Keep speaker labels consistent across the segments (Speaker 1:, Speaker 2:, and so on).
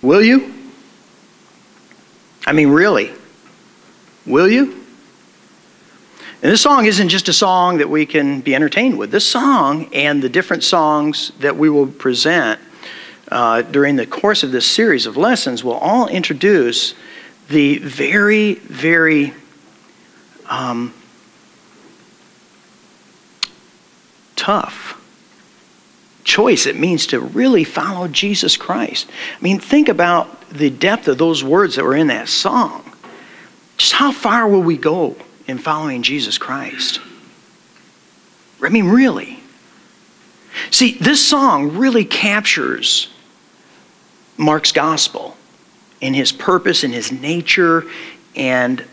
Speaker 1: Will you? I mean, really? Will you? And this song isn't just a song that we can be entertained with. This song and the different songs that we will present during the course of this series of lessons will all introduce the very, very tough choice it means to really follow Jesus Christ. I mean, think about the depth of those words that were in that song. Just how far will we go in following Jesus Christ? I mean, really. See, this song really captures Mark's gospel and his purpose and his nature and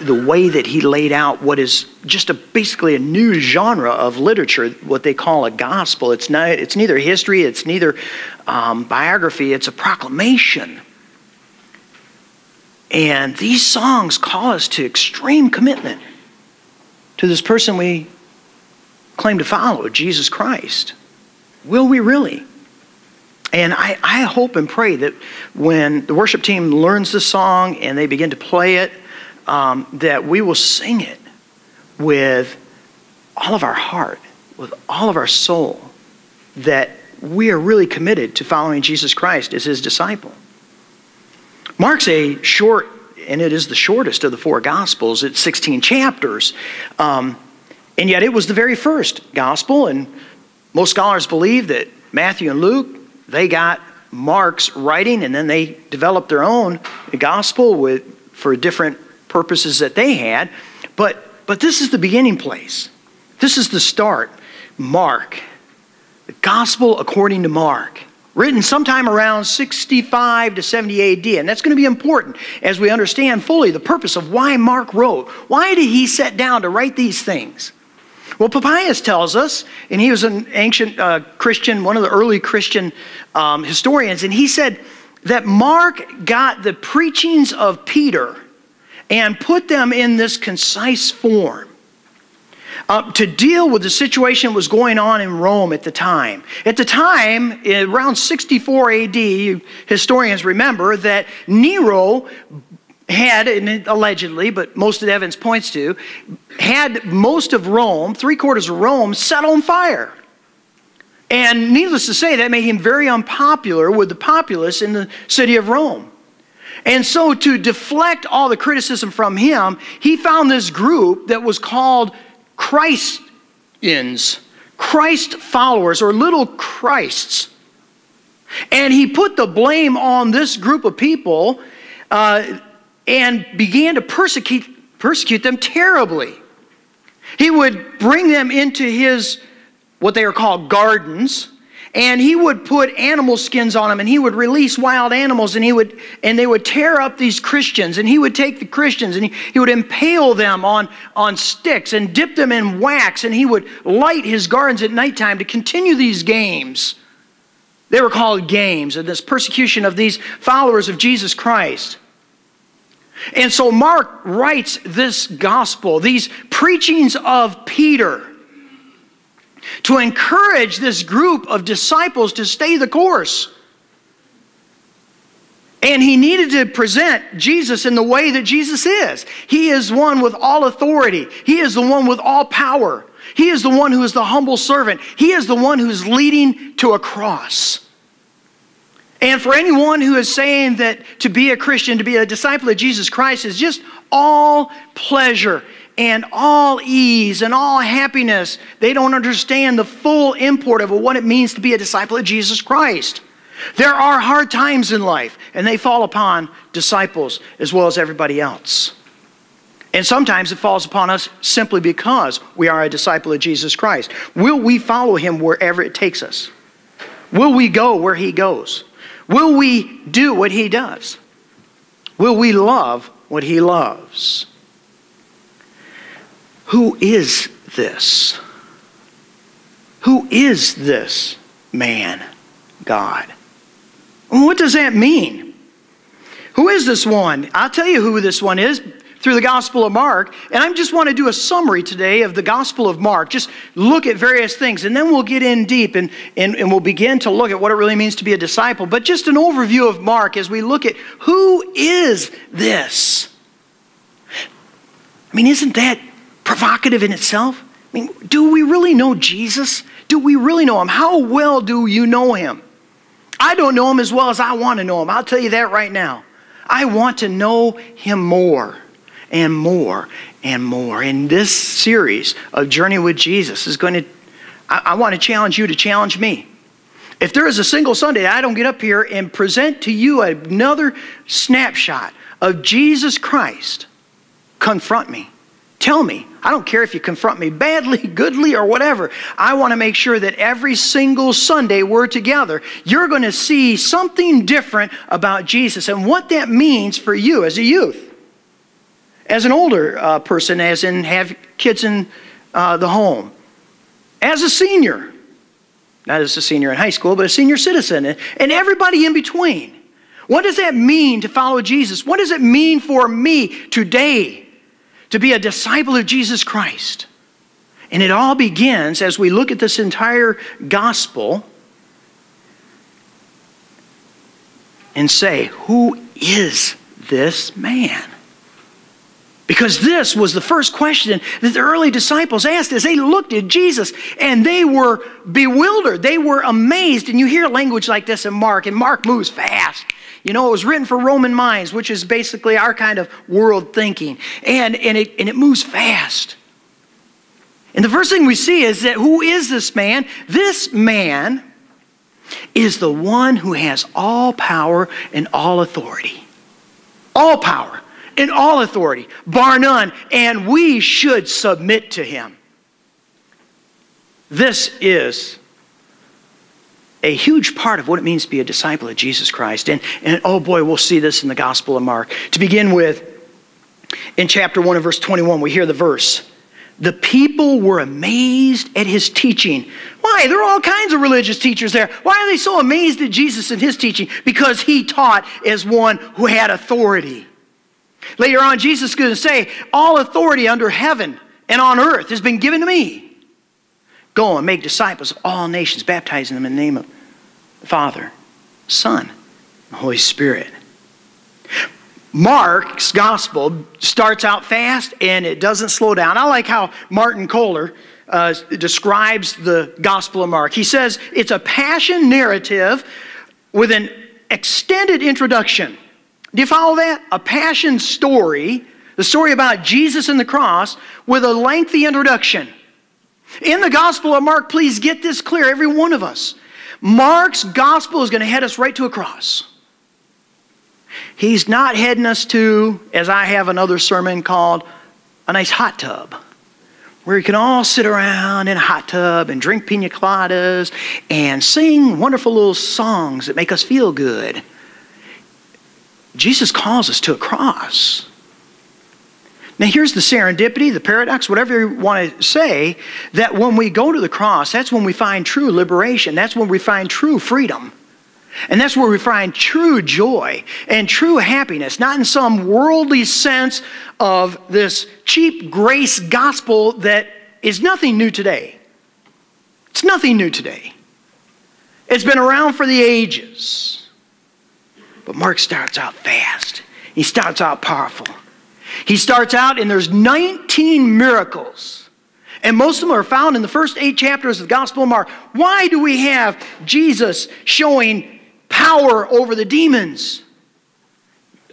Speaker 1: the way that he laid out what is just basically a new genre of literature, what they call a gospel. It's neither history, it's neither biography, it's a proclamation. And these songs call us to extreme commitment to this person we claim to follow, Jesus Christ. Will we really? And I hope and pray that when the worship team learns the song and they begin to play it, that we will sing it with all of our heart, with all of our soul, that we are really committed to following Jesus Christ as his disciple. Mark's a short, and it is the shortest of the four Gospels. It's 16 chapters. And yet it was the very first Gospel, and most scholars believe that Matthew and Luke, they got Mark's writing, and then they developed their own Gospel for different purposes that they had. But this is the beginning place. This is the start. Mark, the Gospel according to Mark, written sometime around 65 to 70 AD. And that's going to be important as we understand fully the purpose of why Mark wrote. Why did he set down to write these things? Well, Papias tells us, and he was an ancient Christian, one of the early Christian historians, and he said that Mark got the preachings of Peter and put them in this concise form to deal with the situation that was going on in Rome at the time. At the time, around 64 AD, historians remember that Nero had, and allegedly, but most of the evidence points to, had most of Rome, 3/4 of Rome, set on fire. And needless to say, that made him very unpopular with the populace in the city of Rome. And so to deflect all the criticism from him, he found this group that was called Christians, Christ followers, or little Christs. And he put the blame on this group of people and began to persecute them terribly. He would bring them into his, what they are called, gardens, and he would put animal skins on them, and he would release wild animals, and they would tear up these Christians, and he would take the Christians, and he would impale them on sticks and dip them in wax, and he would light his gardens at nighttime to continue these games. They were called games, and this persecution of these followers of Jesus Christ. And so Mark writes this gospel, these preachings of Peter, to encourage this group of disciples to stay the course. And he needed to present Jesus in the way that Jesus is. He is one with all authority. He is the one with all power. He is the one who is the humble servant. He is the one who is leading to a cross. And for anyone who is saying that to be a Christian, to be a disciple of Jesus Christ is just all pleasure and all ease and all happiness, they don't understand the full import of what it means to be a disciple of Jesus Christ. There are hard times in life, and they fall upon disciples as well as everybody else. And sometimes it falls upon us simply because we are a disciple of Jesus Christ. Will we follow him wherever it takes us? Will we go where he goes? Will we do what he does? Will we love what he loves? Who is this? Who is this man, God? What does that mean? Who is this one? I'll tell you who this one is. through the Gospel of Mark, and I just want to do a summary today of the Gospel of Mark. Just look at various things, and then we'll get in deep, and we'll begin to look at what it really means to be a disciple. But just an overview of Mark as we look at who is this? I mean, isn't that provocative in itself? I mean, do we really know Jesus? Do we really know him? How well do you know him? I don't know him as well as I want to know him. I'll tell you that right now. I want to know him more and more and more. And this series of Journey with Jesus is going to, I want to challenge you to challenge me. If there is a single Sunday that I don't get up here and present to you another snapshot of Jesus Christ, confront me. Tell me. I don't care if you confront me badly, goodly, or whatever. I want to make sure that every single Sunday we're together, you're going to see something different about Jesus and what that means for you as a youth, as an older person, as in have kids in the home, as a senior, not as a senior in high school, but a senior citizen, and everybody in between. What does that mean to follow Jesus? What does it mean for me today to be a disciple of Jesus Christ? And it all begins as we look at this entire gospel and say, who is this man? Because this was the first question that the early disciples asked as they looked at Jesus, and they were bewildered. They were amazed. And you hear language like this in Mark, and Mark moves fast. You know, it was written for Roman minds, which is basically our kind of world thinking. And it moves fast. And the first thing we see is that who is this man? This man is the one who has all power and all authority. All power and all authority, bar none. And we should submit to him. This is a huge part of what it means to be a disciple of Jesus Christ. And oh boy, we'll see this in the Gospel of Mark. To begin with, in chapter 1 and verse 21, we hear the verse, the people were amazed at his teaching. Why? There are all kinds of religious teachers there. Why are they so amazed at Jesus and his teaching? Because he taught as one who had authority. Later on, Jesus is going to say, all authority under heaven and on earth has been given to me. Go and make disciples of all nations, baptizing them in the name of the Father, Son, and the Holy Spirit. Mark's gospel starts out fast and it doesn't slow down. I like how Martin Kohler describes the Gospel of Mark. He says it's a passion narrative with an extended introduction. Do you follow that? A passion story, the story about Jesus and the cross, with a lengthy introduction. In the Gospel of Mark, please get this clear, every one of us. Mark's gospel is going to head us right to a cross. He's not heading us to, as I have another sermon called, a nice hot tub, where you can all sit around in a hot tub and drink pina coladas and sing wonderful little songs that make us feel good. Jesus calls us to a cross. Now here's the serendipity, the paradox, whatever you want to say, that when we go to the cross, that's when we find true liberation. That's when we find true freedom. And that's where we find true joy and true happiness, not in some worldly sense of this cheap grace gospel that is nothing new today. It's nothing new today. It's been around for the ages. But Mark starts out fast. He starts out powerful. He starts out and there's 19 miracles. And most of them are found in the first 8 chapters of the Gospel of Mark. Why do we have Jesus showing power over the demons,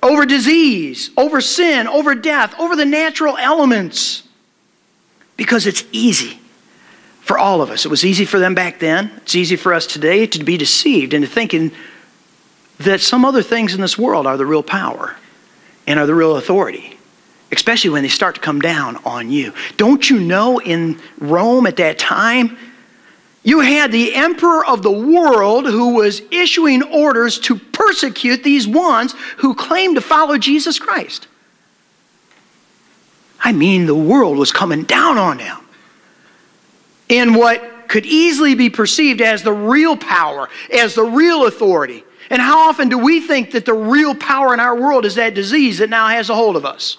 Speaker 1: over disease, over sin, over death, over the natural elements? Because it's easy for all of us. It was easy for them back then. It's easy for us today to be deceived into thinking that some other things in this world are the real power and are the real authority, especially when they start to come down on you. Don't you know in Rome at that time, you had the emperor of the world who was issuing orders to persecute these ones who claimed to follow Jesus Christ. I mean, the world was coming down on them in what could easily be perceived as the real power, as the real authority. And how often do we think that the real power in our world is that disease that now has a hold of us?